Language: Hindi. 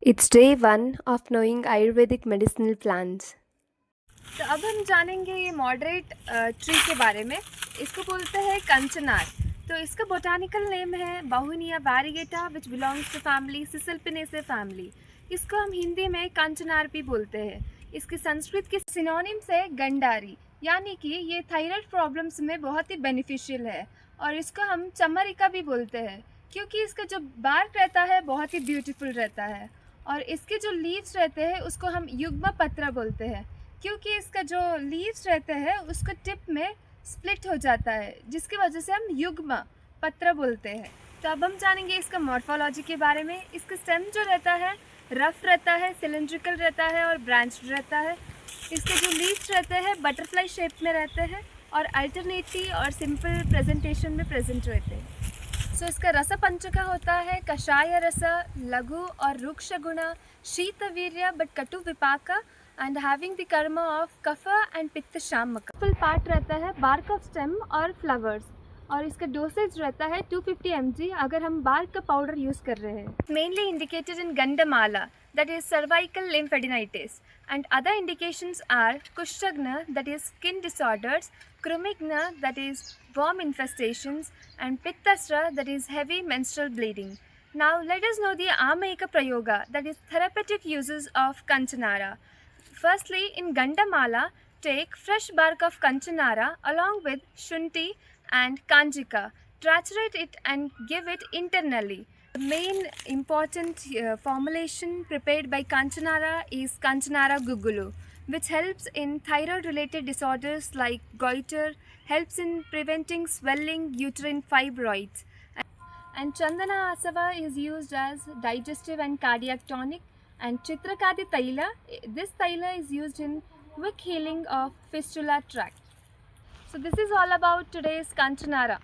It's day one of knowing Ayurvedic medicinal plants. तो अब हम जानेंगे ये मॉडरेट ट्री के बारे में। इसको बोलते हैं कंचनार। तो इसका बोटानिकल नेम है Bauhinia variegata which belongs to family Caesalpiniaceae family. इसको हम हिंदी में कंचनार भी बोलते हैं। इसके संस्कृत के सिनोनिम्स है गंडारी, यानी कि ये थायराइड प्रॉब्लम्स में बहुत ही बेनिफिशियल है। और इसको हम चमरिका भी बोलते हैं क्योंकि इसका जो बार्क रहता है बहुत ही ब्यूटीफुल रहता है। और इसके जो लीव्स रहते हैं उसको हम युग्म पत्र बोलते हैं क्योंकि इसका जो लीव्स रहते हैं उसको टिप में स्प्लिट हो जाता है, जिसकी वजह से हम युग्म पत्र बोलते हैं। तो अब हम जानेंगे इसका मॉर्फोलॉजी के बारे में। इसका स्टेम जो रहता है रफ रहता है, सिलेंड्रिकल रहता है और ब्रांच्ड रहता है। इसके जो लीव्स रहते हैं बटरफ्लाई शेप में रहते हैं और अल्टरनेटली और सिंपल प्रेजेंटेशन में प्रेजेंट रहते हैं। सो इसका रस पंचका होता है कषाय रस, लघु और रुक्ष गुण, शीत वीर्य बट कटु विपाका एंड हैविंग द कर्म ऑफ कफ एंड पित्त शामक। फुल पार्ट रहता है बार्क ऑफ स्टेम और फ्लावर्स, और इसका डोसेज रहता है 250 mg अगर हम बार्क का पाउडर यूज़ कर रहे हैं। मेनली इंडिकेटेड इन गंडमाला, that is cervical lymphadenitis, and other indications are Kushtagna, that is skin disorders, Krumigna, that is worm infestations, and Pittasra, that is heavy menstrual bleeding. Now let us know the Amayika Prayoga, that is therapeutic uses of Kanchanara. Firstly, in Gandamala, take fresh bark of Kanchanara along with Shunti and Kanjika, triturate it and give it internally. The main important formulation prepared by Kanchanara is Kanchanara Gugulu, which helps in thyroid-related disorders like goiter, helps in preventing swelling, uterine fibroids. And Chandana Asava is used as digestive and cardiac tonic. And Chitrakadi Taila, this Taila is used in quick healing of fistula tract. So this is all about today's Kanchanara.